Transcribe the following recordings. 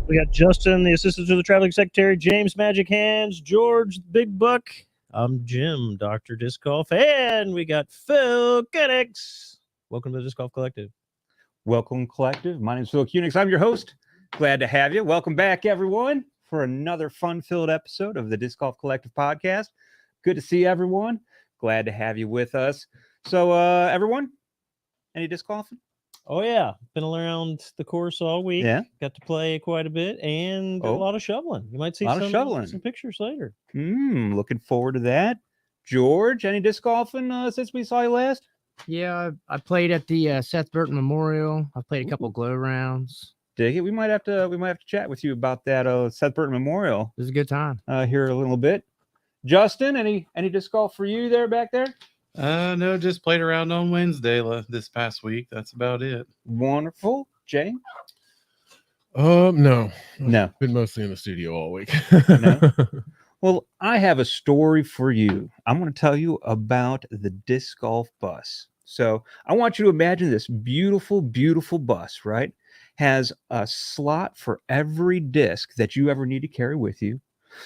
We got Justin, the assistant to the traveling secretary, James Magic Hands, George Big Buck. I'm Jim, Dr. Disc Golf, and we got Phil Koenig's. Welcome to the Disc Golf Collective. Welcome, Collective. My name is Phil Koenig's. I'm your host. Glad to have you. Welcome back, everyone, for another fun-filled episode of the Disc Golf Collective podcast. Good to see everyone. Glad to have you with us. So, everyone, any disc golfing? Oh, yeah. Been around the course all week. Yeah. Got to play quite a bit and a lot of shoveling. You might see some pictures later. Looking forward to that. George, any disc golfing since we saw you last? Yeah, I played at the Seth Burton Memorial. I played a couple glow rounds. Dig it. We might have to chat with you about that Seth Burton Memorial. It was a good time. Here a little bit. Justin, any disc golf for you there back there? No, just played around on Wednesday this past week. That's about it. Wonderful. Jay? No. No. Been mostly in the studio all week. No? Well, I have a story for you. I'm going to tell you about the disc golf bus. So I want you to imagine this beautiful, beautiful bus, right? Has a slot for every disc that you ever need to carry with you.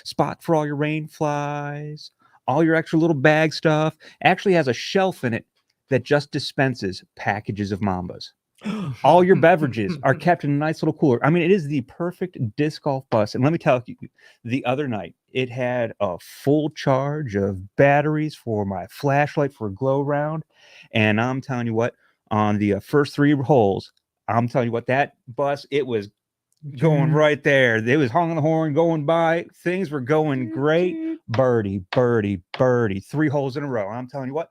Spot for all your rain flies, all your extra little bag stuff. Actually has a shelf in it that just dispenses packages of Mambas. All your beverages are kept in a nice little cooler. I mean, it is the perfect disc golf bus. And let me tell you, the other night, it had a full charge of batteries for my flashlight for a glow round. And I'm telling you what, on the first 3 holes, I'm telling you what, that bus, it was going right there. It was honking the horn, going by. Things were going great. Birdie, birdie, birdie. 3 holes in a row. I'm telling you what.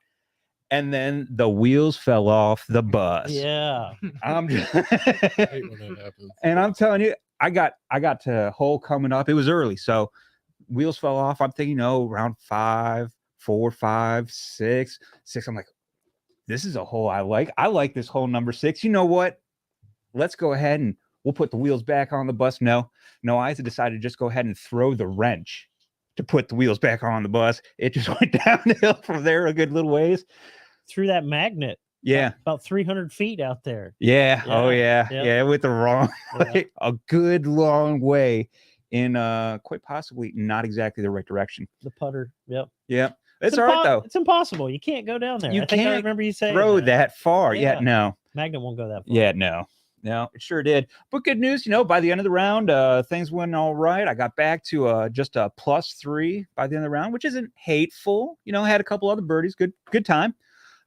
And then the wheels fell off the bus. Yeah. I'm just I hate when that happens. and I'm telling you, I got to hole coming up. It was early, so wheels fell off. I'm thinking, round 5, 4, 5, 6. I'm like, this is a hole I like. I like this hole number 6. You know what? Let's go ahead and we'll put the wheels back on the bus. No, I decided to just go ahead and throw the wrench to put the wheels back on the bus. It just went downhill from there a good little ways. Through that magnet. Yeah. About 300 feet out there. Yeah. Oh, Yeah. yeah. Yep. Yeah. With the wrong Yeah. way. A good long way in quite possibly not exactly the right direction. The putter. Yep. Yeah. It's all right, though. It's impossible. You can't go down there. You I think I can't remember you saying throw that far. Yeah. No. Magnet won't go that far. Yeah. No, it sure did. But good news, by the end of the round, things went all right. I got back to just a +3 by the end of the round, which isn't hateful. Had a couple other birdies. Good time.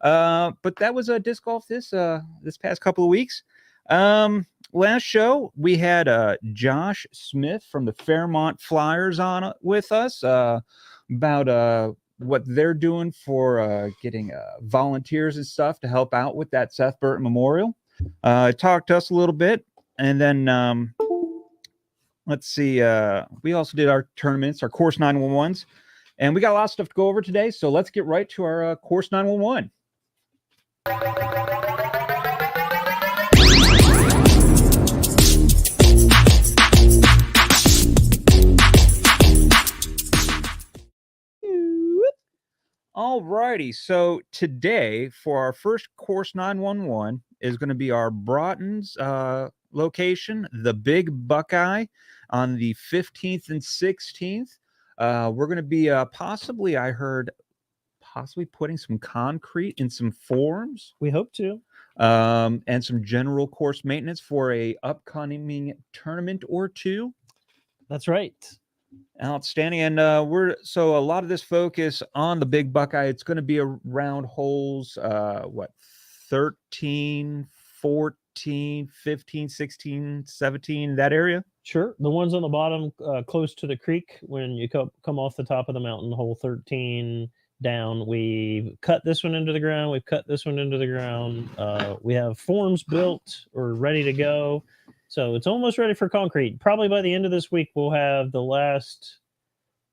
But that was a disc golf this past couple of weeks. Last show we had Josh Smith from the Fairmont Flyers on with us about what they're doing for getting volunteers and stuff to help out with that Seth Burton Memorial. Talked to us a little bit, and then let's see. We also did our tournaments, our Course 911s, and we got a lot of stuff to go over today. So let's get right to our Course 911. All righty. So today, for our first Course 911, is going to be our Broughton's location, the Big Buckeye, on the 15th and 16th. We're going to be possibly putting some concrete in some forms. We hope to. And some general course maintenance for a upcoming tournament or two. That's right. Outstanding. And a lot of this focus on the Big Buckeye. It's going to be around holes 13, 14, 15, 16, 17, that area. Sure. The ones on the bottom close to the creek when you come off the top of the mountain, hole 13 down. We've cut this one into the ground. We've cut this one into the ground. We have forms built or ready to go. So it's almost ready for concrete. Probably by the end of this week, we'll have the last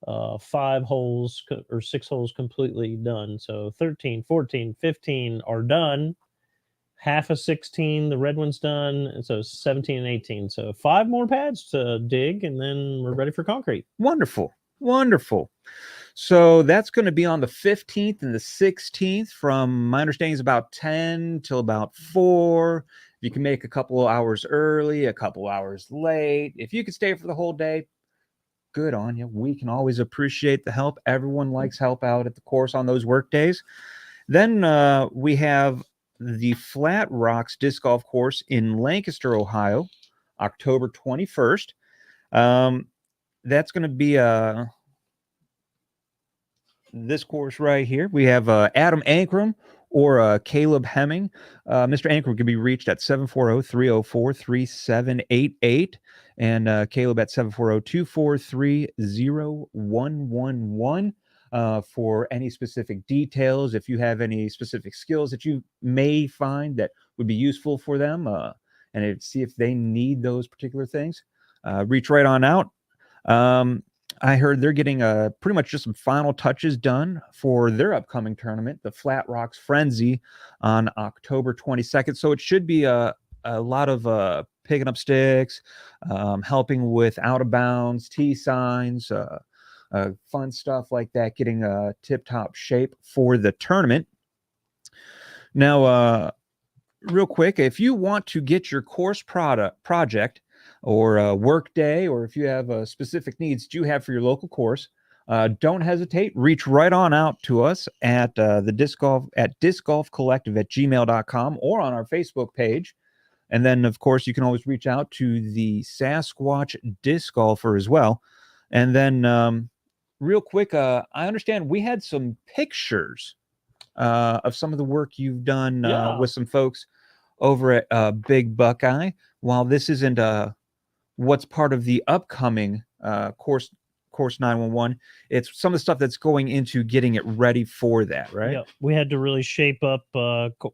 5 holes or 6 holes completely done. So 13, 14, 15 are done. Half of 16, the red one's done. And so 17 and 18. So 5 more pads to dig, and then we're ready for concrete. Wonderful. Wonderful. So that's going to be on the 15th and the 16th. From my understanding is about 10 till about 4. You can make a couple of hours early, a couple hours late. If you could stay for the whole day, good on you. We can always appreciate the help. Everyone likes help out at the course on those work days. Then we have the Flat Rocks Disc Golf Course in Lancaster, Ohio, October 21st. That's going to be this course right here. We have Adam Ankrum or Caleb Hemming. Mr. Ankrum can be reached at 740-304-3788 and Caleb at 740-243-0111 for any specific details. If you have any specific skills that you may find that would be useful for them and see if they need those particular things, reach right on out. I heard they're getting pretty much just some final touches done for their upcoming tournament, the Flat Rocks Frenzy, on October 22nd. So it should be a lot of picking up sticks, helping with out of bounds, tee signs, fun stuff like that, getting a tip-top shape for the tournament. Now, real quick, if you want to get your course project or a work day, or if you have specific needs that you have for your local course, don't hesitate. Reach right on out to us at the Disc Golf at discgolfcollective@gmail.com or on our Facebook page. And then, of course, you can always reach out to the Sasquatch Disc Golfer as well. And then, real quick, I understand we had some pictures of some of the work you've done with some folks over at Big Buckeye. While this isn't what's part of the upcoming course 911, it's some of the stuff that's going into getting it ready for that, right? Yeah, we had to really shape up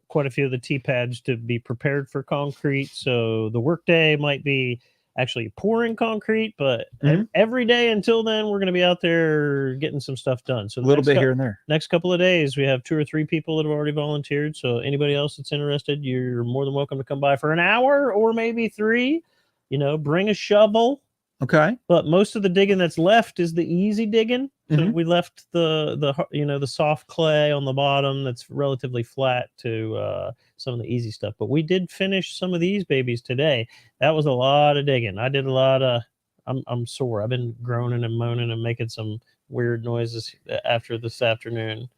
quite a few of the tee pads to be prepared for concrete. So the work day might be actually pouring concrete, but every day until then, we're going to be out there getting some stuff done. So a little bit here and there. Next couple of days, we have 2 or 3 people that have already volunteered. So anybody else that's interested, you're more than welcome to come by for an hour or maybe 3. Bring a shovel. Okay. But most of the digging that's left is the easy digging. So we left the soft clay on the bottom that's relatively flat to some of the easy stuff. But we did finish some of these babies today. That was a lot of digging. I did a lot of. I'm sore. I've been groaning and moaning and making some weird noises after this afternoon.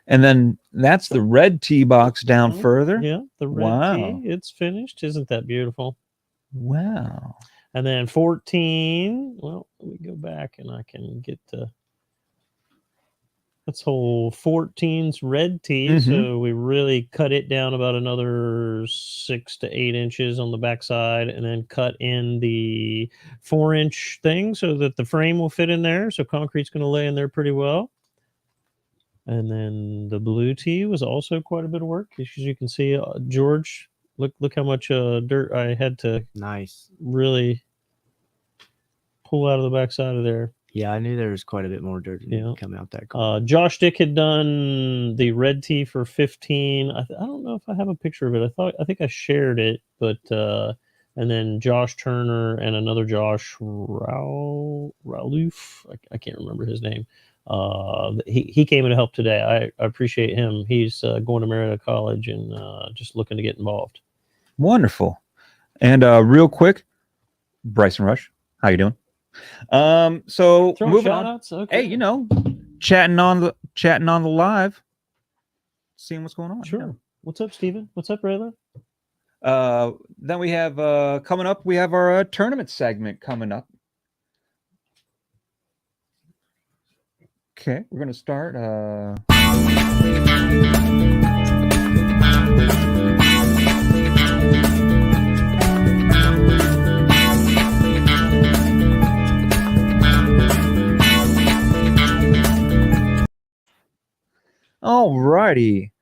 And then that's the red tee box down further. Yeah, the red tee. It's finished. Isn't that beautiful? Wow. And then 14, well, let me go back and I can get to, that's hole 14's red tee. So we really cut it down about another 6 to 8 inches on the backside and then cut in the 4-inch thing so that the frame will fit in there. So concrete's going to lay in there pretty well. And then the blue tee was also quite a bit of work. As you can see, George, Look how much dirt I had to really pull out of the backside of there. Yeah, I knew there was quite a bit more dirt coming out that corner. Josh Dick had done the red tee for 15. I don't know if I have a picture of it. I think I shared it, but and then Josh Turner and another Josh Raloof. I can't remember his name. He came in to help today. I appreciate him. He's going to Marietta College and just looking to get involved. Wonderful. And real quick, Bryson Rush, how you doing? So moving on. Okay. Hey, chatting on the live, seeing what's going on. Sure. Yeah. What's up, Steven? What's up, Rayla? Then we have coming up, we have our tournament segment coming up. Okay, we're going to start. All righty.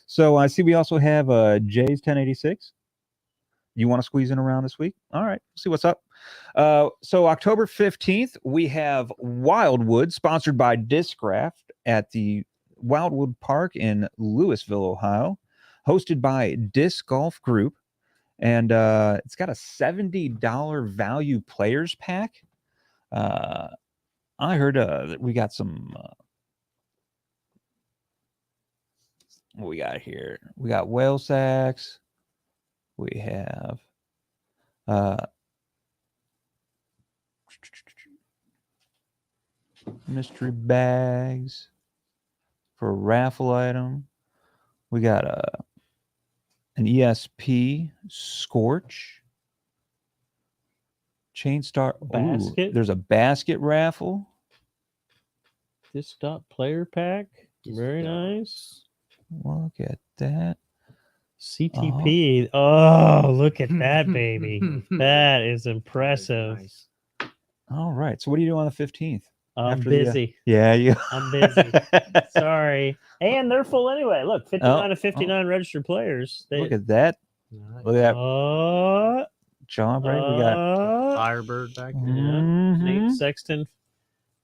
So I see we also have Jay's 1086. You want to squeeze in around this week? All right, see what's up. So October 15th, we have Wildwood, sponsored by Discraft at the Wildwood Park in Louisville, Ohio, hosted by Disc Golf Group. And it's got a $70 value players pack. I heard that we got some... what we got here? We got whale sacks. We have mystery bags for a raffle item. We got an ESP Scorch Chain Star Basket? Ooh, there's a basket raffle. Disc Dot player pack. Disc Very Dot. nice. Look at that. CTP. Oh, look at that, baby. That is impressive. Nice. All right. So what do you do on the 15th? I'm After the, busy. Yeah, you. I'm busy. Sorry. And they're full anyway. Look, 59 to 59 registered players. Look at that. Nice. Look at that. Uh, John, right? We got Firebird back there. yeah. Nate Mhm. Sexton,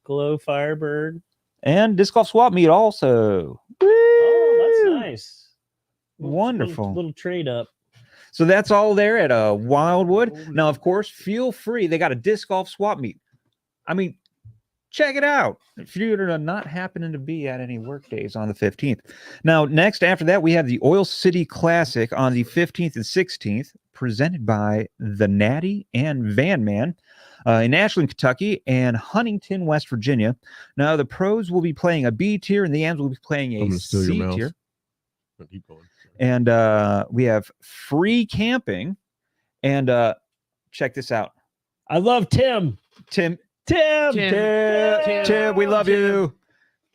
Glow Firebird. And disc golf swap meet also. Oh, that's Woo! nice. Wonderful. Little trade up. So that's all there at Wildwood. Now, of course, feel free. They got a disc golf swap meet. I mean, check it out if you're not happening to be at any work days on the 15th. Now, next after that, we have the Oil City Classic on the 15th and 16th, presented by the Natty and Van Man in Ashland, Kentucky, and Huntington, West Virginia. Now, the pros will be playing a B tier, and the AMs will be playing I'm a gonna steal your C mouse. tier. Keep going. And we have free camping. And check this out. I love Tim. Tim, Tim, we love Tim. you.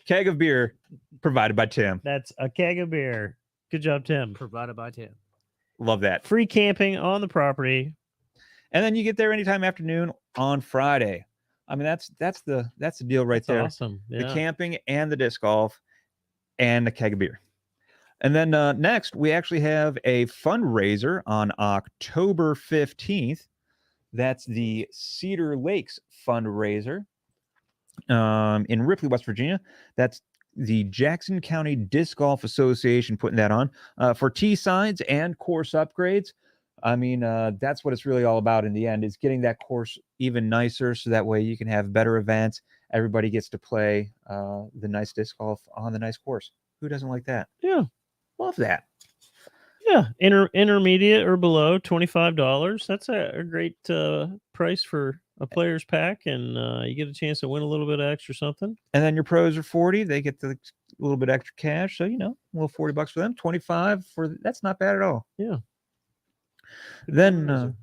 Keg of beer provided by Tim. That's a keg of beer. Good job, Tim. Provided by Tim. Love that. Free camping on the property. And then you get there anytime afternoon on Friday. I mean, that's the deal right That's there. awesome. Yeah. The camping and the disc golf and the keg of beer. And then next, we actually have a fundraiser on October 15th. That's the Cedar Lakes fundraiser in Ripley, West Virginia. That's the Jackson County Disc Golf Association putting that on for tee signs and course upgrades. I mean, that's what it's really all about in the end, is getting that course even nicer so that way you can have better events. Everybody gets to play the nice disc golf on the nice course. Who doesn't like that? Yeah. Love that. Yeah. Intermediate or below, $25. That's a great price for a player's pack, and you get a chance to win a little bit of extra something. And then your pros are 40. They get the little bit extra cash. So, a little $40 for them, 25 for that's not bad at all. Yeah. Then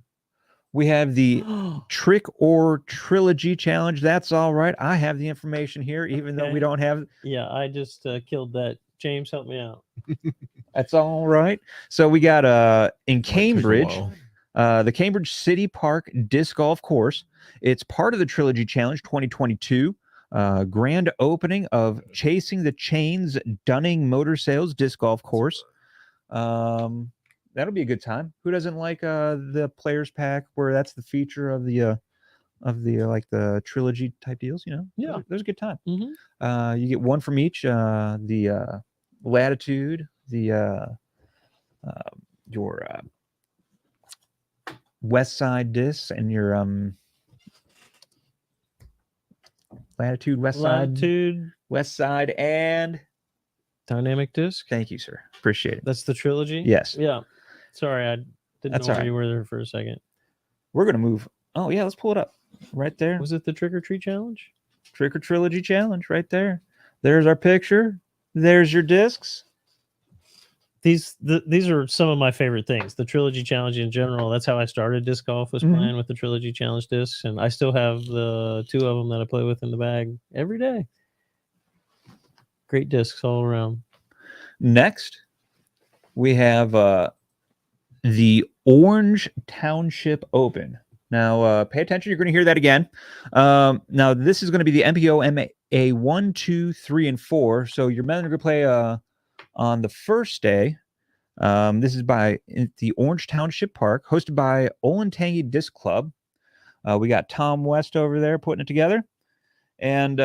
we have the Trick or Trilogy Challenge. That's all right. I have the information here, even though we Okay. don't have. Yeah, I just killed that. James, help me out. That's all right. So we got in Might take a Cambridge, while. the Cambridge City Park Disc Golf Course. It's part of the Trilogy Challenge 2022. Grand opening of Chasing the Chains Dunning Motor Sales Disc Golf Course. That'll be a good time. Who doesn't like the players pack where that's the feature of the like the trilogy type deals? Yeah. There's a good time. Mhm. You get one from each. The Latitude, your West Side discs, and your Latitude, West Side, and Dynamic disc. thank you, sir. Appreciate it. That's the trilogy. Yes. Yeah. Sorry, I didn't That's know all where right. you were there for a second. We're gonna move. Oh yeah, let's pull it up right there. Was it the Trick or Treat Challenge? Trick or Trilogy Challenge right there. There's our picture. There's your discs. These are some of my favorite things. The Trilogy Challenge in general. That's how I started disc golf, was Mhm. playing with the Trilogy Challenge discs, and I still have the two of them that I play with in the bag every day. Great discs all around. Next, we have the Orange Township Open. Now, pay attention. You're going to hear that again. Now, this is going to be the MPO MA 1, 2, 3, and 4. So your men are going to play on the first day. This is by the Orange Township Park, hosted by Olentangy Disc Club. We got Tom West over there putting it together, and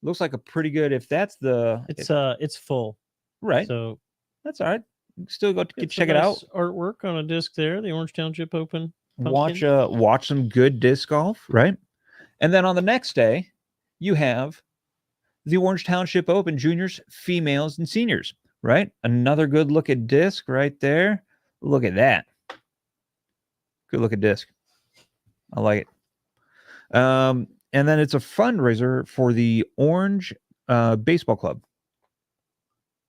looks like a pretty good. If that's the, It's full, right, so that's all right. You can still go it's check some it out. nice artwork on a disc there. The Orange Township Open. Watch some good disc golf, right? And then on the next day, you have the Orange Township Open Juniors, females, and seniors, right? Another good look at disc right there. Look at that. Good look at disc. I like it. And then it's a fundraiser for the Orange Baseball Club.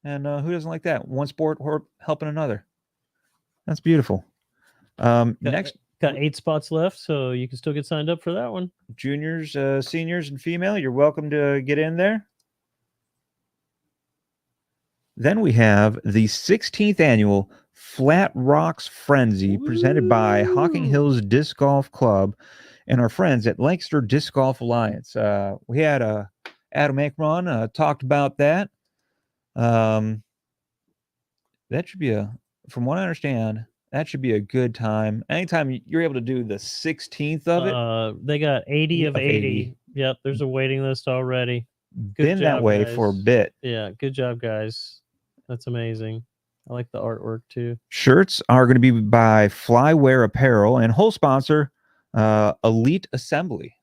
And who doesn't like that? One sport helping another. That's beautiful. Next, got 8 spots left, so you can still get signed up for that one. juniors, seniors, and female, you're welcome to get in there. Then we have the 16th annual Flat Rocks Frenzy presented by Hocking Hills Disc Golf Club and our friends at Lancaster Disc Golf Alliance. We had Adam Akron talked about that. That should be from what I understand, that should be a good time. Anytime you're able to do the 16th of it. They got 80 of 80. Yep, there's a waiting list already. Been that job, way guys. for a bit. Yeah, good job, guys. That's amazing. I like the artwork too. Shirts are going to be by Flyware Apparel and whole sponsor Elite Assembly.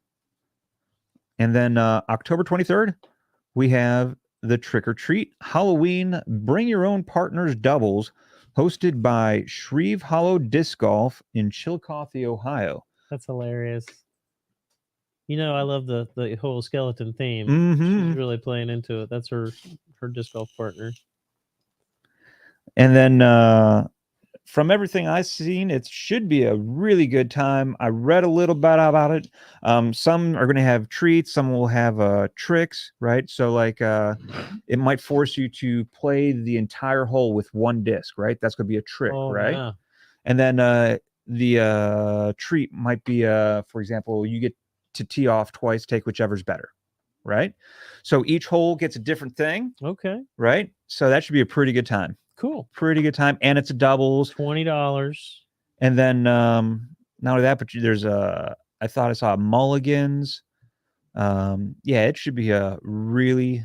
And then October 23rd, we have the Trick or Treat Halloween Bring Your Own Partners Doubles, hosted by Shreve Hollow Disc Golf in Chillicothe, Ohio. That's hilarious. You know, I love the whole skeleton theme. Mhm. She's really playing into it. That's her disc golf partner. And then from everything I've seen, it should be a really good time. I read a little bit about it. Some are going to have treats. Some will have tricks, right? So like it might force you to play the entire hole with one disc, right? That's going to be a trick, right? Yeah. And then the treat might be, for example, you get to tee off twice, take whichever's better, right? So each hole gets a different thing, Okay. right? So that should be a pretty good time. Cool. Pretty good time, and it's a doubles. $20. And then not only that, but there's I thought I saw mulligans. Yeah, it should be a really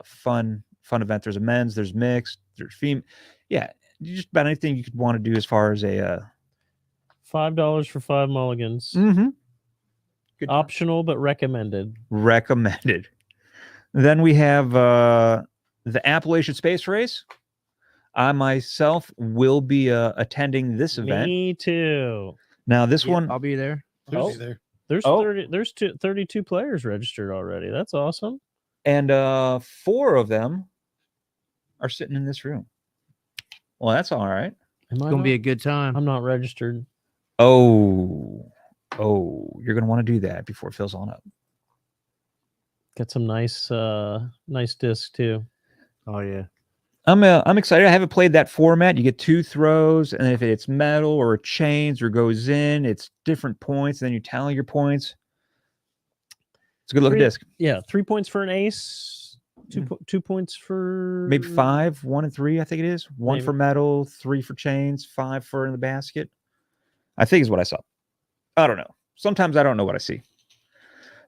fun event. There's a men's, there's mixed, there's female. Yeah, just about anything you could want to do as far as a $5 for 5 mulligans. Good Optional but recommended. recommended. Then we have the Appalachian Space Race. I myself will be attending this event. Me too. Now this Yeah, one, I'll be there. Who's there? There's Oh. 32 players registered already. That's awesome. and 4 of them are sitting in this room. Well, that's all right. It's gonna be a good time. I'm not registered. Oh, you're gonna want to do that before it fills on up. Got some nice discs too. Oh yeah. I'm excited. I haven't played that format. You get 2 throws, and if it's metal or chains or goes in, it's different points. And then you tally your points. It's a good looking disc. Yeah, 3 points for an ace. 2 points for Maybe 5, 1 and 3. I think it is 1 Maybe. for metal, 3 for chains, 5 for in the basket. I think is what I saw. I don't know. Sometimes I don't know what I see.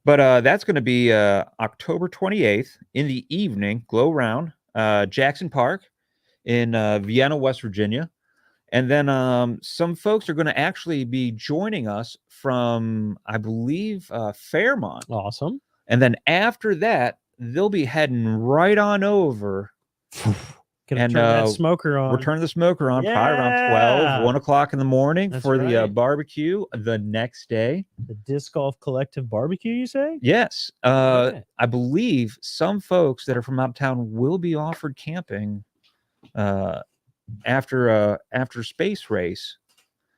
But that's going to be October 28th in the evening, glow round, Jackson Park in Vienna, West Virginia. And then some folks are going to actually be joining us from, I believe, Fairmont. Awesome. And then after that, they'll be heading right on over. Gonna And, turn that smoker on. We're turning the smoker on probably around 12, 1 o'clock in the morning That's for the right. barbecue the next day. The Disc Golf Collective Barbecue, you say? Yes. Okay. I believe some folks that are from out of town will be offered camping after Space Race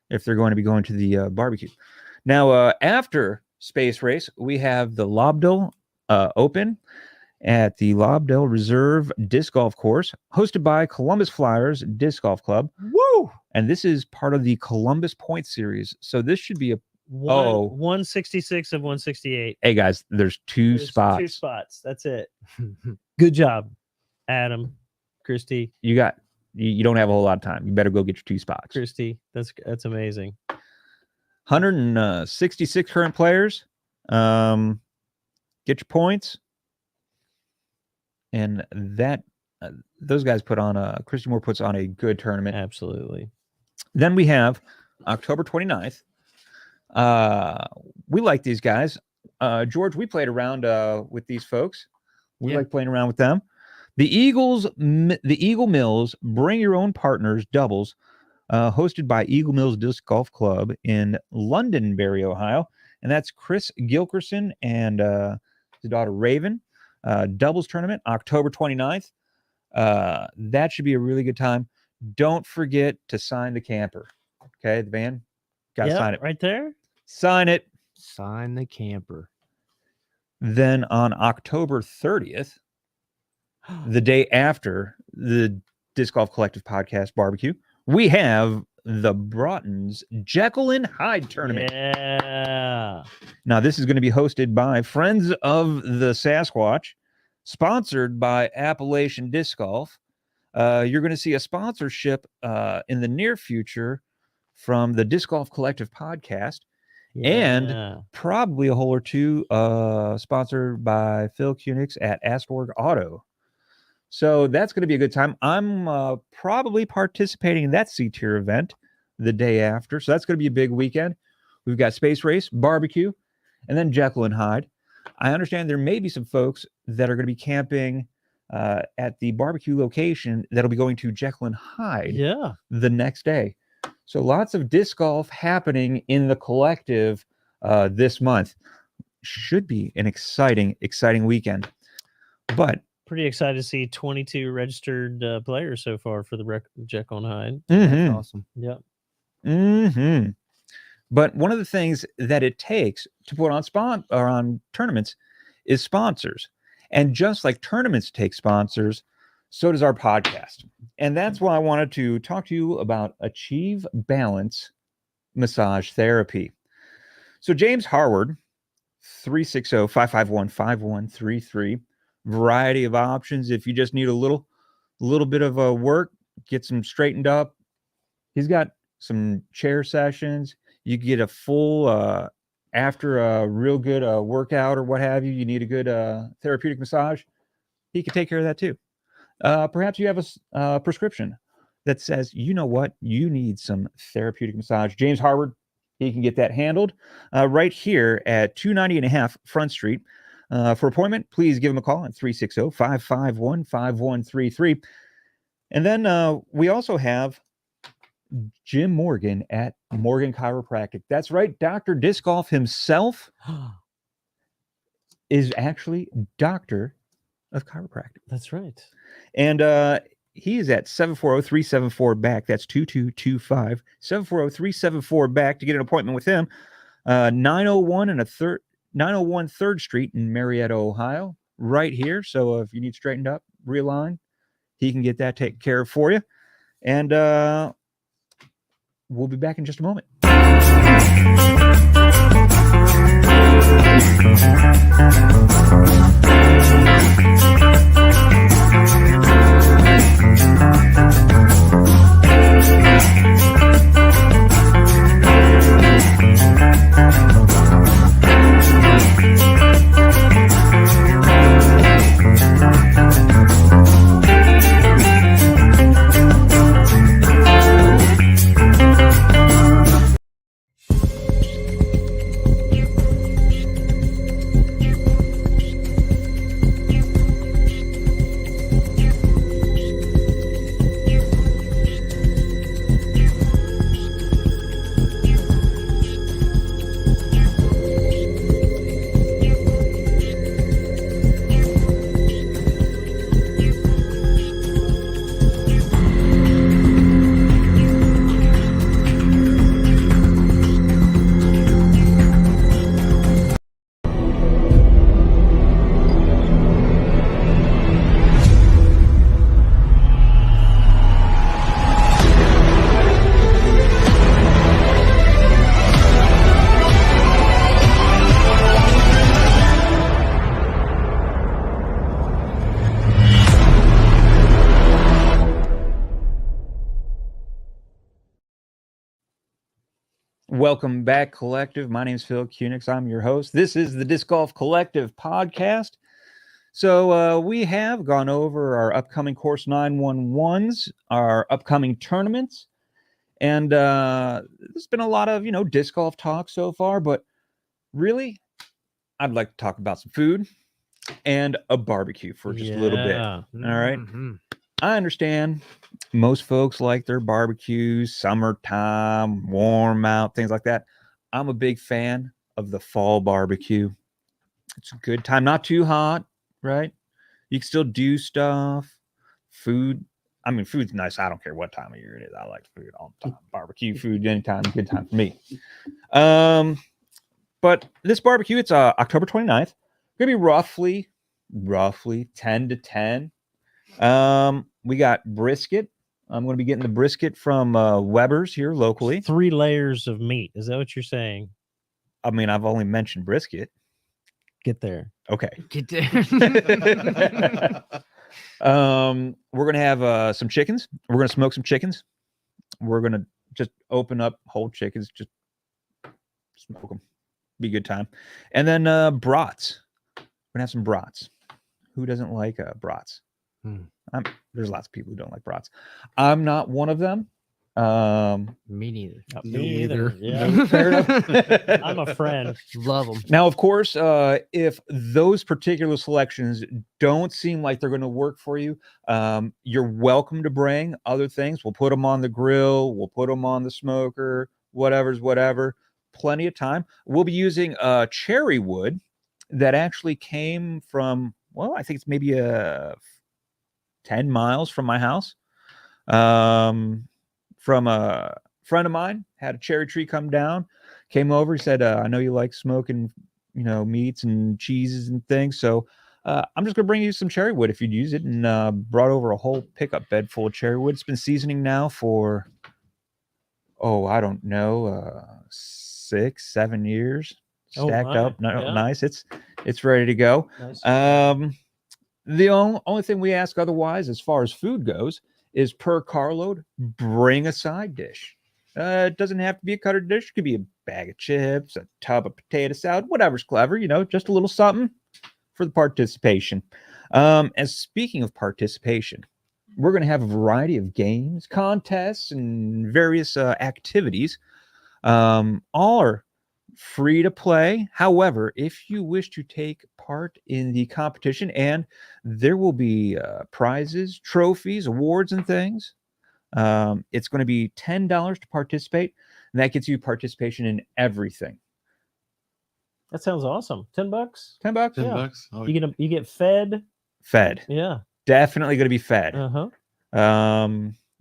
if they're going to be going to the barbecue. Now, after Space Race, we have the Lobdell Open at the Lobdell Reserve Disc Golf Course, hosted by Columbus Flyers Disc Golf Club. Woo! And this is part of the Columbus Point Series. So this should be a 166 of 168. hey guys, there's 2 There's spots. 2 spots. That's it. Good job, Adam, Christy. You got You don't have a whole lot of time. You better go get your 2 spots. Christy, that's amazing. 166 current players. Get your points. And that those guys put on Christy Moore puts on a good tournament. Absolutely. Then we have October 29th. We like these guys. George, we played around with these folks. We like playing around with them. The Eagle Mills Bring Your Own Partners doubles, hosted by Eagle Mills Disc Golf Club in Londonderry, Ohio. And that's Chris Gilkerson and his daughter Raven. Doubles tournament, October 29th. That should be a really good time. Don't forget to sign the camper. Okay, the van. Got to sign it. Right there. Sign it. Sign the camper. Then on October 30th, the day after the Disc Golf Collective Podcast Barbecue, we have the Broughton's Jekyll and Hyde tournament. Yeah. Now, this is going to be hosted by Friends of the Sasquatch, sponsored by Appalachian Disc Golf. You're going to see a sponsorship in the near future from the Disc Golf Collective Podcast, and probably a hole or two sponsored by Phil Kunix at Astorg Auto. So that's going to be a good time. I'm probably participating in that C-tier event the day after. So that's going to be a big weekend. We've got Space Race, Barbecue, and then Jekyll and Hyde. I understand there may be some folks that are going to be camping at the barbecue location that'll be going to Jekyll and Hyde the next day. So lots of disc golf happening in the collective this month. Should be an exciting weekend. But pretty excited to see 22 registered players so far for the Jekyll and Hyde. That's awesome. Yep. But one of the things that it takes to put on tournaments is sponsors. And just like tournaments take sponsors, so does our podcast. And that's why I wanted to talk to you about Achieve Balance Massage Therapy. So James Harward, 360-551-5133. Variety of options. If you just need a little bit of work, get some straightened up. He's got some chair sessions. You get a full after a real good workout or what have you. You need a good therapeutic massage. He can take care of that too. Perhaps you have a prescription that says, you know what, you need some therapeutic massage. James Harward, he can get that handled right here at 290.5 Front Street. For appointment, please give him a call at 360-551-5133. And then we also have Jim Morgan at Morgan Chiropractic. That's right. Dr. Disc Golf himself is actually Doctor of Chiropractic. That's right. And he is at 740-374-BACK. That's 2225. 740-374-BACK to get an appointment with him. 901 3rd Street in Marietta, Ohio, right here. So if you need straightened up, realign, he can get that taken care of for you. And we'll be back in just a moment. Welcome back, Collective. My name is Phil Kunix. I'm your host. This is the Disc Golf Collective podcast. So we have gone over our upcoming Course 911s, our upcoming tournaments, and there's been a lot of, disc golf talk so far, but really, I'd like to talk about some food and a barbecue for just a little bit. All right. Mhm. I understand most folks like their barbecues, summertime, warm out, things like that. I'm a big fan of the fall barbecue. It's a good time, not too hot, right? You can still do stuff. Food. I mean, food's nice. I don't care what time of year it is. I like food all the time. Barbecue food anytime, good time for me. But this barbecue, it's October 29th. Gonna be roughly 10 to 10. We got brisket. I'm going to be getting the brisket from Weber's here locally. 3 layers of meat. Is that what you're saying? I mean, I've only mentioned brisket. Get there. Okay. Get there. We're going to have some chickens. We're going to smoke some chickens. We're going to just open up whole chickens, just smoke them. Be a good time. And then brats. We're going to have some brats. Who doesn't like brats? There's lots of people who don't like brats. I'm not one of them. Me neither. Me either. Yeah. No, fair enough. I'm a friend. Love them. Now, of course, if those particular selections don't seem like they're going to work for you, you're welcome to bring other things. We'll put them on the grill. We'll put them on the smoker. Whatever's whatever. Plenty of time. We'll be using cherry wood that actually came from, well, I think it's maybe 10 miles from my house. From a friend of mine, had a cherry tree come down, came over. He said, I know you like smoking, meats and cheeses and things. So I'm just going to bring you some cherry wood if you'd use it, and brought over a whole pickup bed full of cherry wood. It's been seasoning now for, I don't know, 6-7 years. Stacked up. Nice. It's ready to go. Nice. The only thing we ask otherwise, as far as food goes, is per carload, bring a side dish. It doesn't have to be a cutter dish. It could be a bag of chips, a tub of potato salad, whatever's clever, just a little something for the participation. And speaking of participation, we're going to have a variety of games, contests, and various activities. All are free to play. However, if you wish to take part in the competition, and there will be prizes, trophies, awards, and things, it's going to be $10 to participate, and that gets you participation in everything. That sounds awesome. $10. $10. $10. Oh, You get fed. Yeah. Definitely going to be fed. Uh-huh.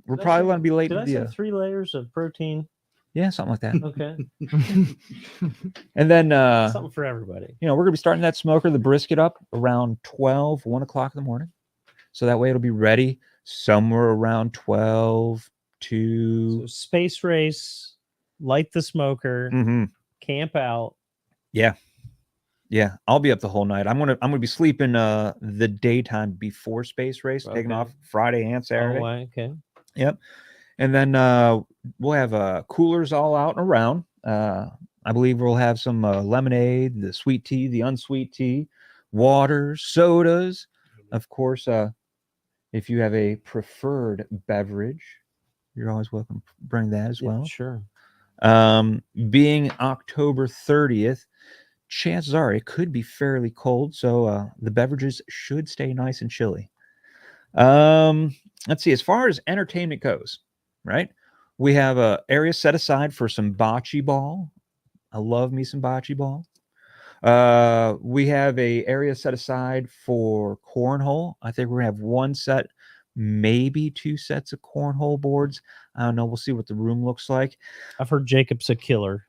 We're probably going to be late. Did I say 3 layers of protein? Yeah, something like that. Okay. And then Something for everybody. we're going to be starting that smoker, the brisket, up around 1 o'clock in the morning. So that way it'll be ready somewhere around 12 to... So space race, light the smoker, Mhm. camp out. Yeah, I'll be up the whole night. I'm gonna be sleeping the daytime before space race, taking Okay. off Friday and Saturday. Oh, okay. Yep. And then we'll have coolers all out and around. I believe we'll have some lemonade, the sweet tea, the unsweet tea, water, sodas. Of course, if you have a preferred beverage, you're always welcome to bring that as well. Sure. Being October 30th, chances are it could be fairly cold, so the beverages should stay nice and chilly. Let's see, as far as entertainment goes, right? We have an area set aside for some bocce ball. I love me some bocce ball. We have a area set aside for cornhole. I think we're gonna have 1 set, maybe 2 sets of cornhole boards. I don't know. We'll see what the room looks like. I've heard Jacob's a killer.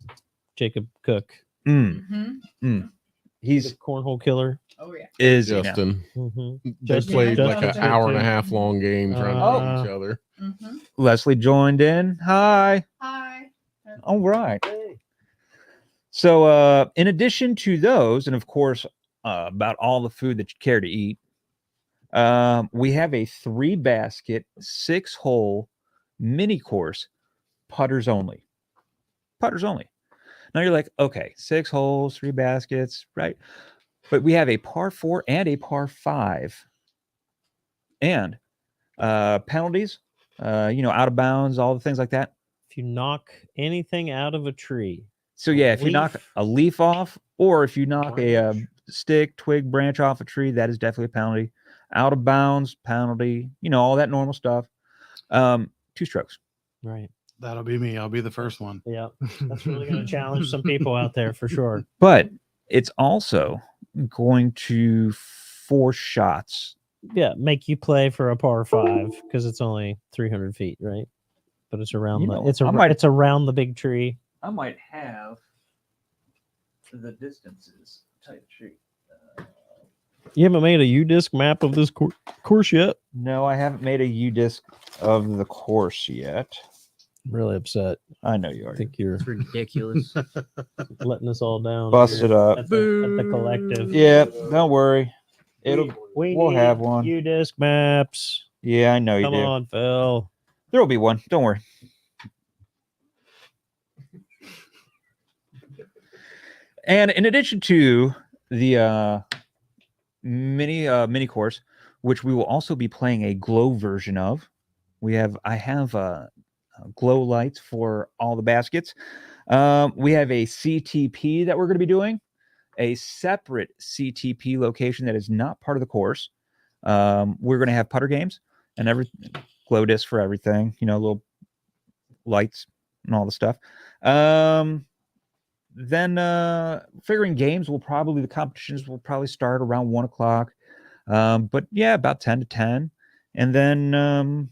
Jacob Cook. He's The cornhole killer. Oh yeah. is Justin. Mm-hmm. They Justin- played like Justin's an hour and a good, too. half long game trying to beat each other. Mm-hmm. Leslie joined in. Hi. Hi. All right. So, in addition to those, and of course, about all the food that you care to eat, we have a 3-basket, 6-hole mini course, putters only. Putters only. Now you're like, okay, 6 holes, 3 baskets, right? But we have a par 4 and a par 5. And penalties, out of bounds, all the things like that. If you knock anything out of a tree, So yeah, if you knock Leaf. a leaf off, or if you knock a Branch. stick, twig, branch off a tree, that is definitely a penalty. Out of bounds, penalty, all that normal stuff. 2 strokes. right? That'll be me. I'll be the first one. Yeah, that's really going to challenge some people out there for sure. But it's also going to force shots. Yeah, make you play for a par 5 because it's only 300 feet, right? But it's around it's around the big tree. I might have the distances. Tell you the truth. You haven't made a U-disc map of this course yet? No, I haven't made a U-disc of the course yet. I'm really upset. I know you are. I think you're It's ridiculous. letting us all down. Bust here it up. at the collective. Yeah, don't worry. We'll need have one. U-disc maps. Yeah, I know you Come do. on, Phil. There will be one. Don't worry. And in addition to the mini course, which we will also be playing a glow version of, I have glow lights for all the baskets. We have a CTP that we're going to be doing, a separate CTP location that is not part of the course. We're going to have putter games and glow discs for everything, little lights and all the stuff. Then figuring games the competitions will probably start around 1 o'clock. But yeah, about 10 to 10. And then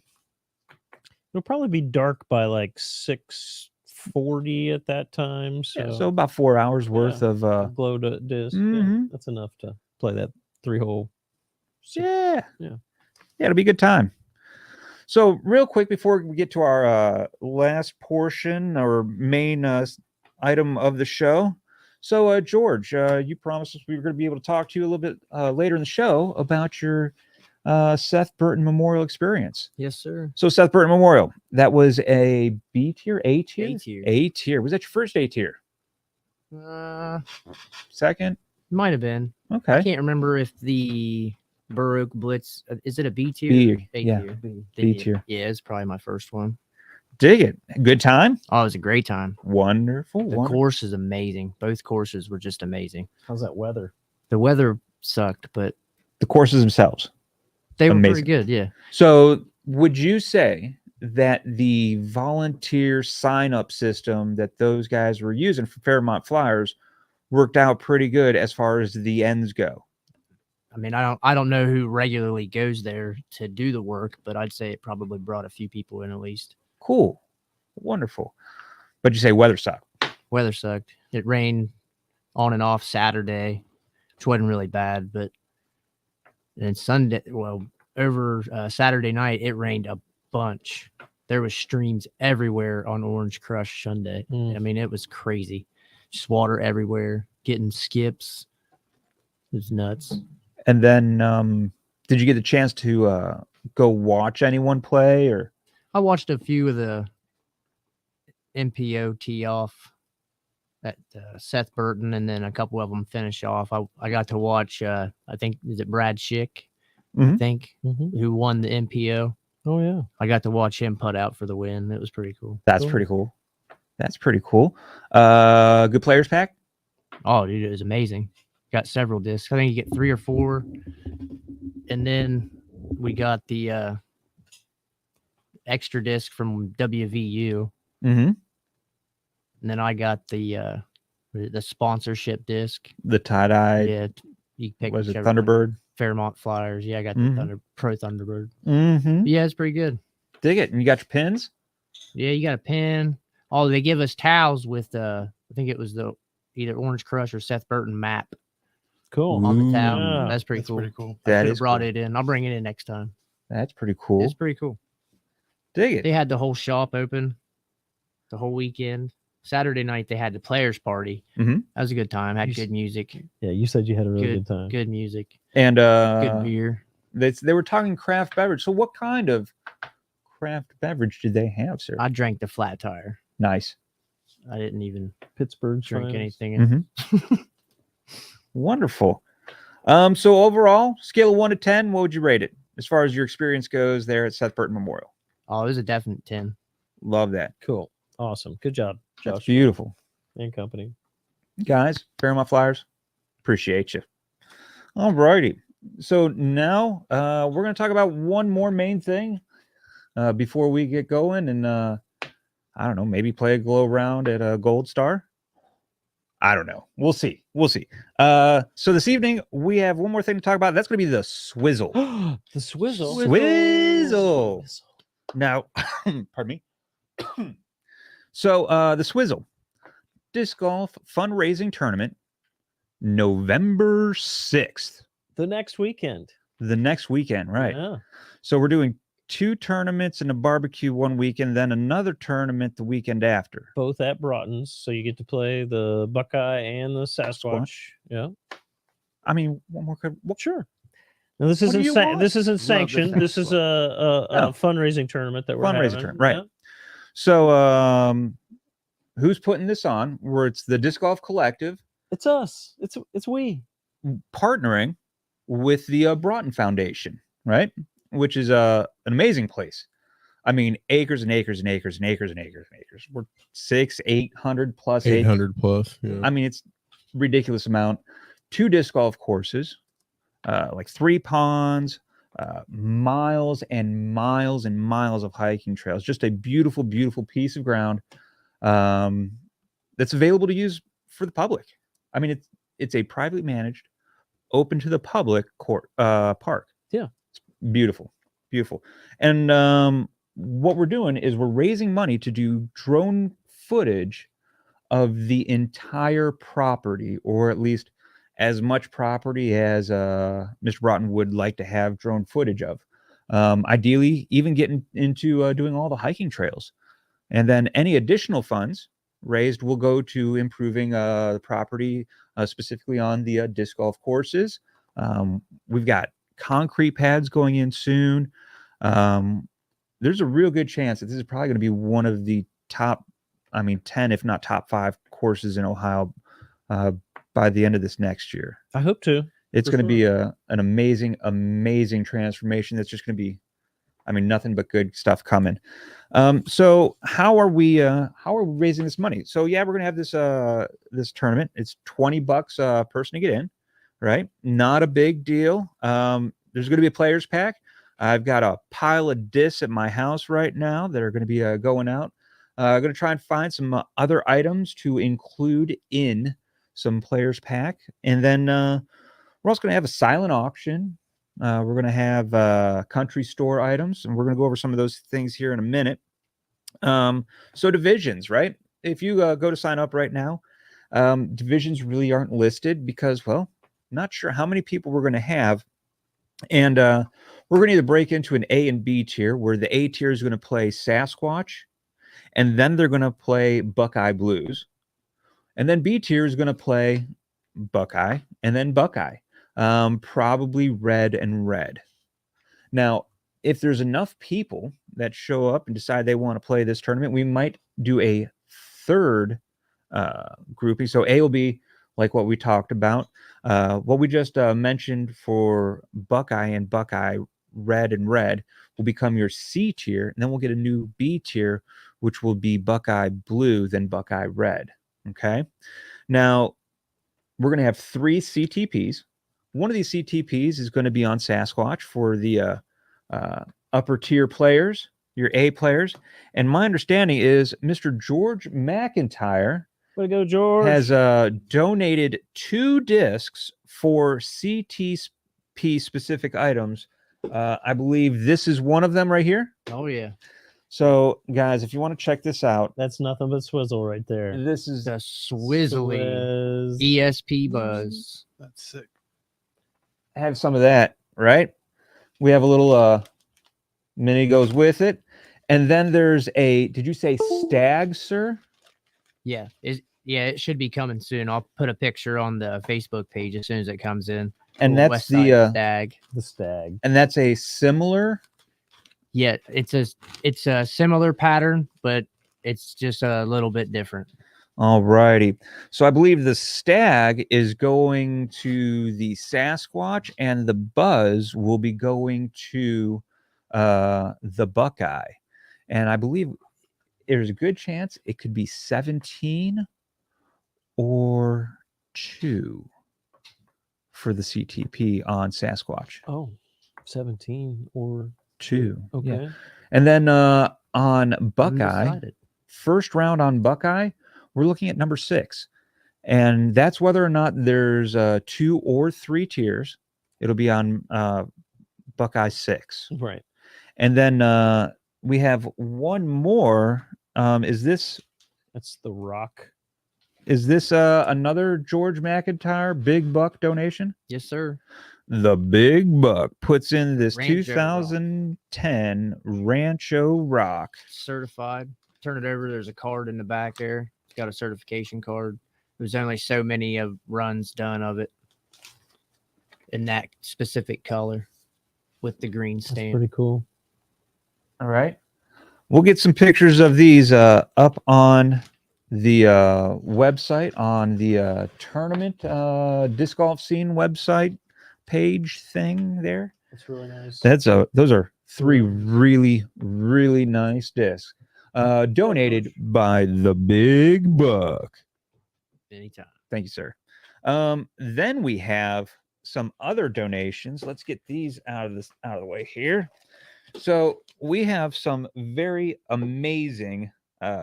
It'll probably be dark by like 6:40 at that time. so about 4 hours worth of glow disc. Yeah, Mhm. that's enough to play that 3-hole. yeah, Yeah. it'll be a good time. So real quick before we get to our last portion or main item of the show. So George, you promised us we were going to be able to talk to you a little bit later in the show about your Seth Burton Memorial experience. Yes, sir. So Seth Burton Memorial, that was a B tier, A tier? A tier. A tier. Was that your first A tier? Second? Might have been. I Okay. can't remember if the Baroque Blitz is it a B tier? B, A yeah. tier. B tier. Yeah, it's probably my first one. Dig it. Good time? Oh, it was a great time. Wonderful. The course is amazing. Both courses were just amazing. How's that weather? The weather sucked, but The courses themselves. they were Amazing. pretty good. Yeah. So would you say that the volunteer sign-up system that those guys were using for Fairmont Flyers worked out pretty good as far as the ends go? I mean, I don't know who regularly goes there to do the work, but I'd say it probably brought a few people in at least. Cool. Wonderful. But you say weather sucked. Weather sucked. It rained on and off Saturday, which wasn't really bad, but then Sunday, over Saturday night, it rained a bunch. There was streams everywhere on Orange Crush Sunday. I mean, it was crazy. Just water everywhere, getting skips. It was nuts. And then did you get the chance to go watch anyone play or? I watched a few of the MPO tee off at Seth Burton, and then a couple of them finish off. I got to watch, I think, is it Brad Schick, I think, who won the MPO. Oh, yeah. I got to watch him putt out for the win. It was pretty cool. That's pretty cool. That's pretty cool. Good players pack? Oh, dude, it was amazing. Got several discs. I think you get 3 or 4. And then we got the extra disc from WVU. Mm-hmm. And then I got the sponsorship disc. The tie-dye. Yeah, you pick Was it whichever one. Thunderbird? Fairmont Flyers. Yeah, I got the Pro Thunderbird. Mm-hmm. Yeah, it's pretty good. Dig it. And you got your pins? Yeah, you got a pin. Oh, they give us towels with I think it was the either Orange Crush or Seth Burton map Cool. on the towel. Yeah. That's pretty That's cool. pretty cool. I That should've is brought cool. it in. I'll bring it in next time. That's pretty cool. It's pretty cool. Dig it. They had the whole shop open the whole weekend. Saturday night they had the players party. Mhm. That was a good time. Had You good music. Yeah, you said you had a really good time. Good music. And Good beer. they were talking craft beverage. So what kind of craft beverage did they have, sir? I drank the flat tire. Nice. I didn't even Pittsburgh drink friends. anything. Wonderful. So overall, scale of 1 to 10, what would you rate it as far as your experience goes there at Seth Burton Memorial? Oh, it was a definite 10. Love that. Cool. Awesome. Good job, That's Josh beautiful. and company. Guys, Paramount Flyers, appreciate you. All righty. So now we're going to talk about one more main thing before we get going. And I don't know, maybe play a glow round at a Gold Star. I don't know. We'll see. We'll see. So this evening, we have one more thing to talk about. That's going to be the Swizl. The Swizl. Swizl. Now, pardon me. So the Swizl Disc Golf Fundraising Tournament, November 6th. The next weekend. The next weekend, right? Yeah. So we're doing 2 tournaments and a barbecue one weekend, then another tournament the weekend after. Both at Broughton's. So you get to play the Buckeye and the Sasquatch. Yeah. I mean, one more. Sure. Now, this What do isn't you want? this isn't Love the sanctioned. This is a No. fundraising tournament that we're Fundraising having. tournament, right. Yeah. So who's putting this on? Where it's the Disc Golf Collective It's us. It's we. partnering with the Broughton Foundation, right? Which is an amazing place. I mean, acres and acres and acres and acres and acres and acres. We're 800 plus 800 plus. Yeah. I mean, it's ridiculous amount. 2 disc golf courses, like 3 ponds, miles and miles and miles of hiking trails. Just a beautiful, beautiful piece of ground that's available to use for the public. I mean, it's a privately managed, open to the public park. Yeah. It's beautiful, beautiful. And what we're doing is we're raising money to do drone footage of the entire property, or at least as much property as Mr. Broughton would like to have drone footage of. Ideally, even getting into doing all the hiking trails. And then any additional funds raised will go to improving the property, specifically on the disc golf courses. We've got concrete pads going in soon. There's a real good chance that this is probably going to be one of the top, 10, if not top 5 courses in Ohio by the end of this next year. I hope to. It's For going to be an amazing, amazing transformation. That's just going to be, nothing but good stuff coming. So how are we raising this money? So yeah, we're going to have this tournament. It's $20 a person to get in, right? Not a big deal. There's going to be a players pack. I've got a pile of discs at my house right now that are going to be going out. I'm going to try and find some other items to include in some players pack. And then we're also going to have a silent auction. We're going to have country store items, and we're going to go over some of those things here in a minute. So divisions, right? If you go to sign up right now, divisions really aren't listed because, well, not sure how many people we're going to have. And we're going to either break into an A and B tier, where the A tier is going to play Sasquatch, and then they're going to play Buckeye Blues. And then B tier is going to play Buckeye, and then Buckeye. Probably red and red. Now, if there's enough people that show up and decide they want to play this tournament, we might do a third grouping. So A will be like what we talked about. What we just mentioned for Buckeye and Buckeye red and red will become your C tier, and then we'll get a new B tier, which will be Buckeye blue, then Buckeye red. Okay. Now, we're going to have 3 CTPs. One of these CTPs is going to be on Sasquatch for the upper tier players, your A players. And my understanding is Mr. George McIntyre Way to go, George. has donated 2 discs for CTP specific items. I believe this is one of them right here. Oh yeah, So, guys, if you want to check this out, That's nothing but Swizl right there. this is the Swizzly Swizz. ESP Buzz. That's sick. have some of that, right? We have a little mini goes with it. And then there's a, did you say stag, sir? Yeah, it should be coming soon. I'll put a picture on the Facebook page as soon as it comes in. And Little that's West Side the stag. The stag. and that's a similar. Yeah, it's a similar pattern, but it's just a little bit different. All righty. So I believe the stag is going to the Sasquatch, and the buzz will be going to the Buckeye. And I believe there's a good chance it could be 17 or 2 for the CTP on Sasquatch. Oh, 17 or 2. okay. Yeah. And then on Buckeye, Undecided. first round on Buckeye, we're looking at number 6. And that's whether or not there's 2 or 3 tiers. It'll be on Buckeye 6. Right. And then we have one more. That's the Rock. Is this another George McIntyre Big Buck donation? Yes, sir. The Big Buck puts in this Rancho Rock. 2010 Rancho Rock. Certified. Turn it over. There's a card in the back there. It's got a certification card. There's only so many of runs done of it in that specific color with the green That's stamp. pretty cool. All right. We'll get some pictures of these up on the website, on the tournament disc golf scene website page thing there. That's really nice. Those are 3 really, really nice discs donated by the Big Buck. Anytime. Thank you, sir. Then we have some other donations. Let's get these out of the way here. So we have some very amazing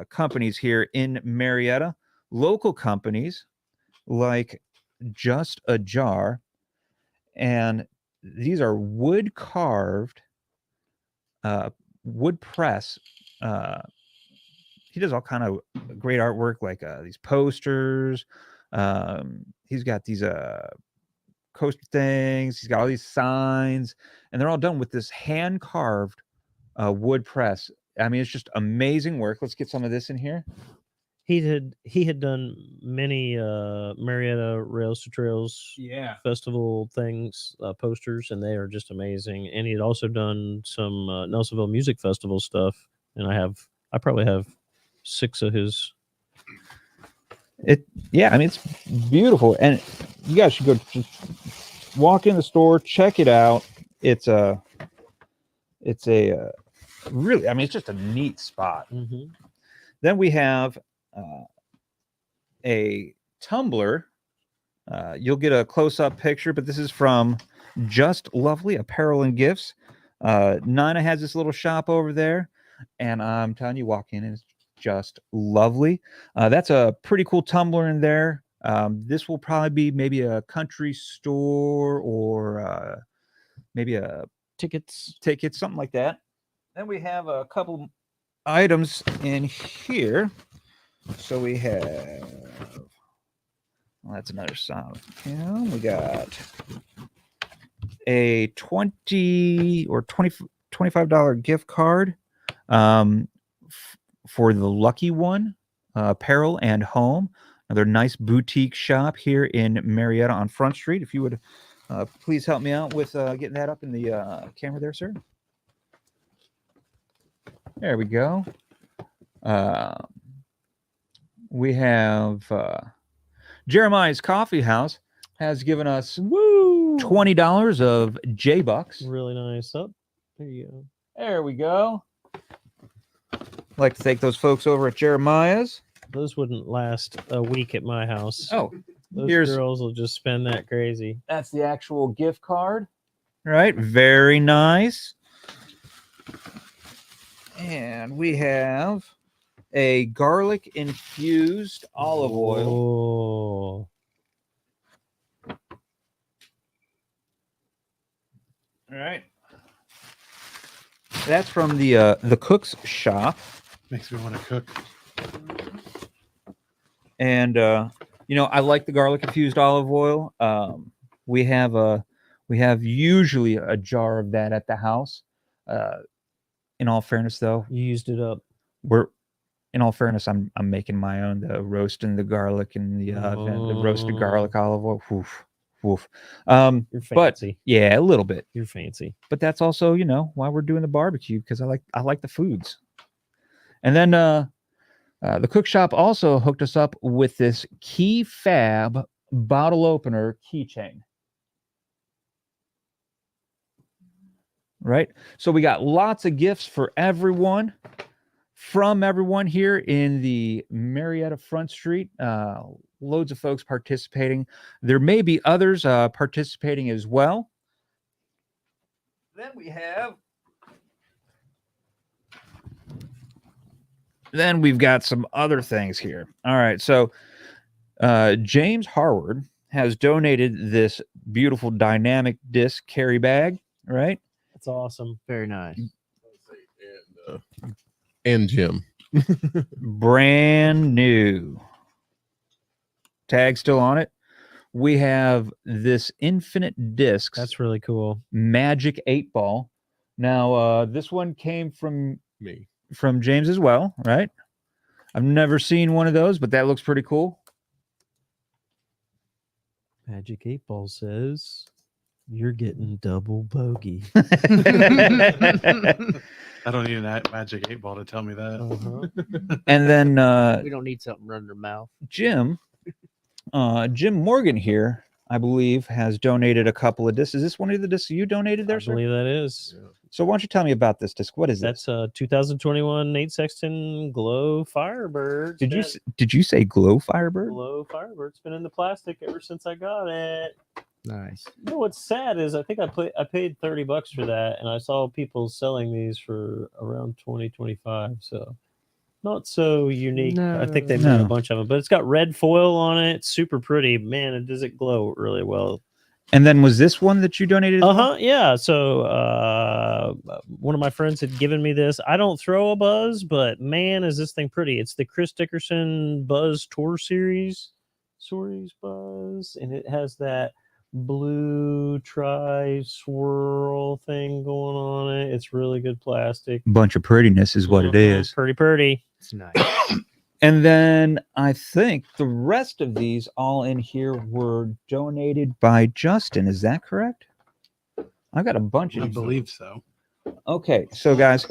companies here in Marietta, local companies like Just a Jar, and these are wood carved, wood press. He does all kind of great artwork, like these posters. He's got these coaster things. He's got all these signs, and they're all done with this hand carved wood press. I mean, it's just amazing work. Let's get some of this in here. He had done many Marietta Rails to Trails festival things, posters, and they are just amazing. And he had also done some Nelsonville Music Festival stuff, and I probably have 6 of his. Yeah, I mean, it's beautiful, and you guys should go just walk in the store, check it out. It's a really, I mean, it's just a neat spot. Mm-hmm. Then we have a tumbler. You'll get a close-up picture, but this is from Just Lovely Apparel and Gifts. Nina has this little shop over there, and I'm telling you, walk in and it's just lovely. That's a pretty cool tumbler in there. This will probably be maybe a country store or maybe a Tickets, something like that. Then we have a couple items in here. So we have, well, that's another side. Yeah, we got a $20 or $25 gift card for the Lucky One Apparel and Home. Another nice boutique shop here in Marietta on Front Street. If you would please help me out with getting that up in the camera there, sir. There we go. We have Jeremiah's Coffee House has given us $20 of J-Bucks. really nice. Up there you go. There we go. Like to thank those folks over at Jeremiah's. Those wouldn't last a week at my house. Oh, Those here's- girls will just spend that crazy. that's the actual gift card. Right, very nice. And we have a garlic infused olive oil. Oh, All right. That's from the cook's shop. Makes me want to cook. And you know, I like the garlic infused olive oil. We have usually a jar of that at the house. In all fairness, though, you used it up. I'm making my own, the roasting the garlic in the oven, the roasted garlic olive oil. Woof, woof. You're But fancy. yeah, a little bit. You're fancy. But that's also, you know, why we're doing the barbecue, because I like the foods. And then The cook shop also hooked us up with this Key Fab bottle opener keychain. Right? So we got lots of gifts for everyone, from everyone here in the Marietta Front Street. Loads of folks participating. There may be others participating as well. Then we've got some other things here. All right, so James Harward has donated this beautiful dynamic disc carry bag, right? That's awesome. Very nice. And Jim. Brand new. Tag still on it. We have this Infinite Discs. That's really cool. Magic 8-ball. Now, this one came from Me. From James as well, right? I've never seen one of those, but that looks pretty cool. Magic 8-ball says you're getting double bogey. I don't need a magic 8-ball to tell me that. Uh-huh. And then We don't need something running their mouth. Jim Morgan here, I believe, has donated a couple of discs. Is this one of the discs you donated there, I sir? believe that is. Yeah. So why don't you tell me about this disc? What is this? That's 2021 Nate Sexton Glow Firebird. Did you say Glow Firebird? Glow Firebird? It's been in the plastic ever since I got it. Nice. You know what's sad is I think I paid $30 for that, and I saw people selling these for around 20-25. So not so unique. I think they've made a bunch of them, but it's got red foil on it. It's super pretty. Man, it does it glow really well. And then was this one that you donated? Yeah. So one of my friends had given me this. I don't throw a buzz, but man, is this thing pretty. It's the Chris Dickerson Buzz Tour Series Buzz, and it has that blue tri-swirl thing going on it. It's really good plastic. Bunch of prettiness is what it is. Pretty. It's nice. And then I think the rest of these all in here were donated by Justin. Is that correct? I've got a bunch of I these. believe so. Okay, so guys,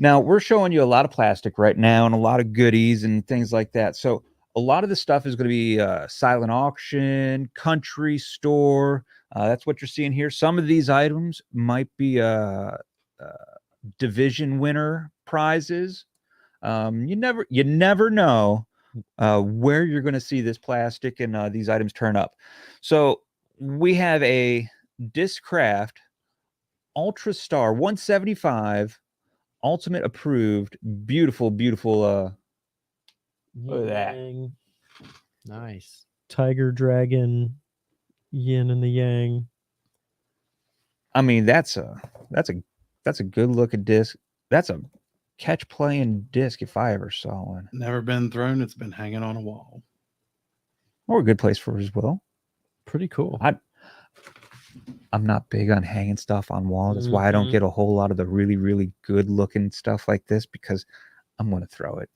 now we're showing you a lot of plastic right now and a lot of goodies and things like that. So a lot of the stuff is going to be silent auction, country store. That's what you're seeing here. Some of these items might be division winner prizes. You never know where you're going to see this plastic and these items turn up. So we have a Discraft Ultra Star 175 Ultimate approved. Beautiful. Look at that. Yang, Nice. Tiger Dragon, Yin and the Yang. I mean, that's a good looking disc. That's a catch playing disc if I ever saw one. Never been thrown. It's been hanging on a wall. Or a good place for it as well. Pretty cool. I'm not big on hanging stuff on walls. That's why I don't get a whole lot of the really, really good looking stuff like this, because I'm going to throw it.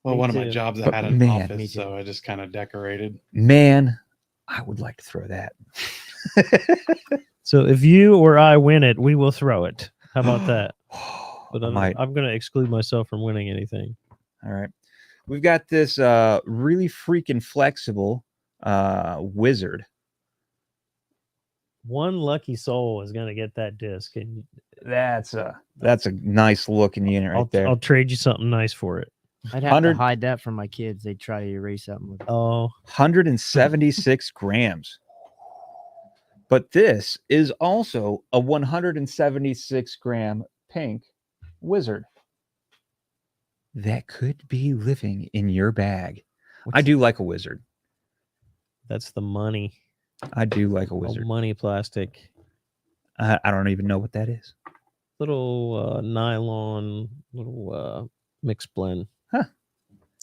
Well, Me one of my too. jobs, I But had an man, me office, too. so I just kind of decorated. Man, I would like to throw that. So if you or I win it, we will throw it. How about that? But I'm Might. going to exclude myself from winning anything. All right. We've got this really freaking flexible wizard. One lucky soul is going to get that disc, and That's a nice looking unit right there. I'll trade you something nice for it. I'd have 100 to hide that from my kids. They'd try to erase something with it. Oh, 176 grams. But this is also a 176 gram pink wizard that could be living in your bag. I do like a wizard. that's the money. I do like a Oh, wizard. money plastic. I don't even know what that is. Little nylon, little mixed blend. Huh.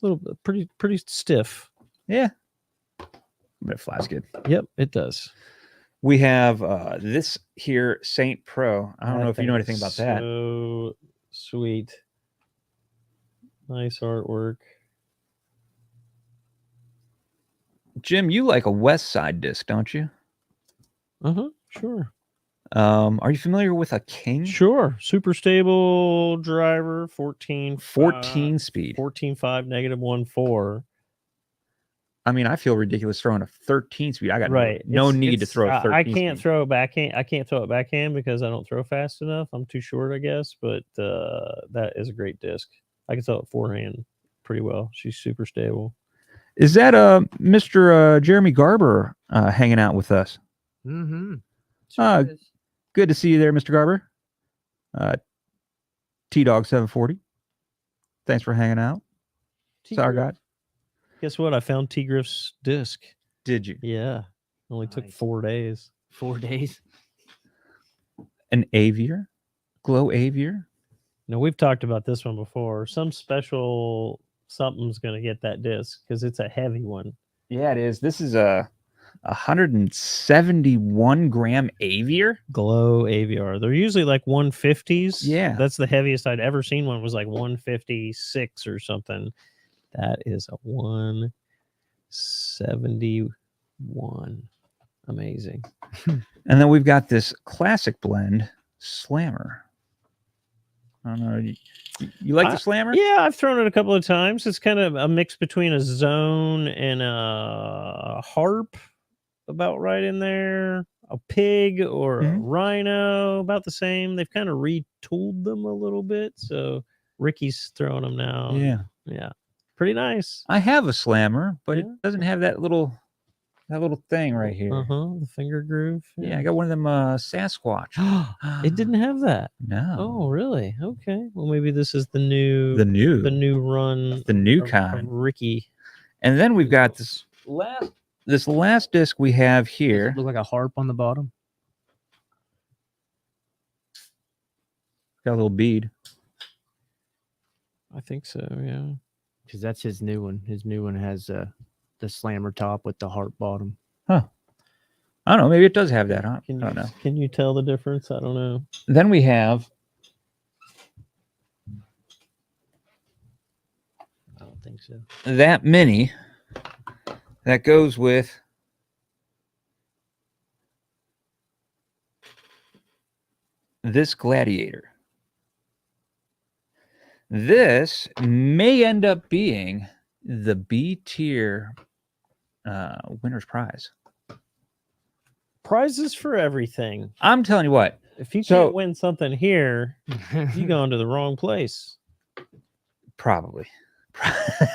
Little pretty stiff. Yeah. But it flies good. Yep, it does. We have this here Saint Pro. I don't know if you know anything about that. So sweet. Nice artwork. Jim, you like a West Side disc, don't you? Sure. Are you familiar with a King? Sure. Super stable driver, 14 speed. 14.5, -1.4. I mean, I feel ridiculous throwing a 13 speed. I got Right. no need to throw a 13 I can't speed. throw it backhand. I can't throw it backhand because I don't throw fast enough. I'm too short, I guess. But that is a great disc. I can throw it forehand pretty well. She's super stable. Is that Mr. Jeremy Garber hanging out with us? Mm-hmm. Good to see you there, Mr. Garber. T-Dog 740. Thanks for hanging out. Sorry, guy. Guess what? I found T Griff's disc. Did you? Yeah. Only took Nice. 4 days. 4 days. An Aviar? Glow Aviar? No, we've talked about this one before. Some special something's going to get that disc because it's a heavy one. Yeah, it is. This is a 171 gram Aviar. Glow AVR. They're usually like 150s. Yeah. That's the heaviest I'd ever seen one was like 156 or something. That is a 171. Amazing. And then we've got this classic blend Slammer. I don't know. You like the Slammer? Yeah, I've thrown it a couple of times. It's kind of a mix between a Zone and a Harp, about right in there. A Pig or a Rhino, about the same. They've kind of retooled them a little bit. So Ricky's throwing them now. Yeah. Yeah. Pretty nice. I have a Slammer, but it Yeah. doesn't have that little thing right here. The finger groove. Yeah, I got one of them Sasquatch. It didn't have that. No. Oh, really? Okay. Well, maybe this is the new The new run. the new of kind. Ricky. And then we've got this last disc we have Does here. it look like a harp on the bottom? Got a little bead. I think so. Yeah. Because that's his new one. His new one has the slammer top with the harp bottom. I don't know. Maybe it does have that on. Can I don't know. Can you tell the difference? I don't know. Then we have I don't think so. that mini that goes with this Gladiator. This may end up being the B tier winner's prize. Prizes for everything. I'm telling you what. If you So- can't win something here, you going to the wrong place. Probably.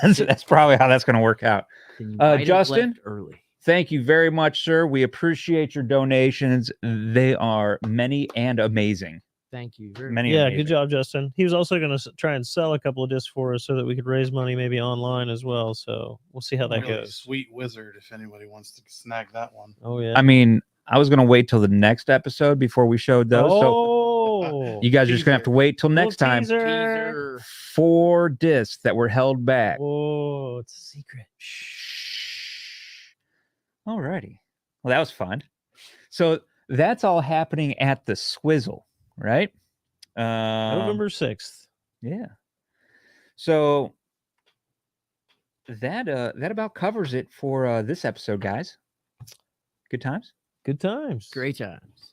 That's probably how that's going to work out. Then you might have Justin? left early. Thank you very much, sir. We appreciate your donations. They are many and amazing. Thank you. Very Many. Yeah, amazing. good job, Justin. He was also going to try and sell a couple of discs for us so that we could raise money maybe online as well. So we'll see how that Really goes. Sweet wizard, if anybody wants to snag that one. Oh, yeah. I mean, I was going to wait till the next episode before we showed those. So Oh, you guys are just going to have to wait till next time. Teaser. 4 discs that were held back. Oh, it's a secret. Shh. Alrighty. Well, that was fun. So that's all happening at the Swizl, right? November 6th. Yeah. So that about covers it for this episode, guys. Good times. Good times. Great times.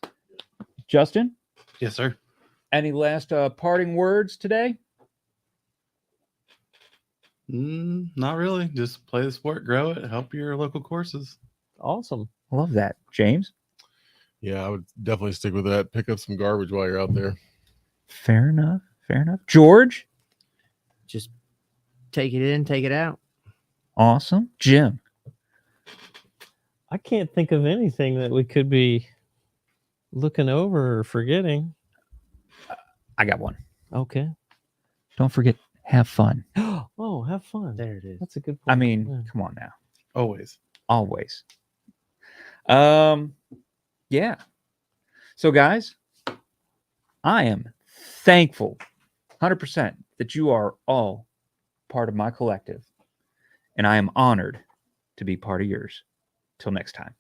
Justin, Yes, sir. any last parting words today? Not really. Just play the sport, grow it, help your local courses. Awesome. Love that. James? Yeah, I would definitely stick with that. Pick up some garbage while you're out there. Fair enough. Fair enough. George? Just take it in, take it out. Awesome. Jim? I can't think of anything that we could be looking over or forgetting. I got one. Okay. Don't forget, have fun. Oh, have fun. There it is. That's a good point. I mean, Yeah. come on now. Always. Always. Yeah. So guys, I am thankful 100% that you are all part of my collective, and I am honored to be part of yours. Till next time.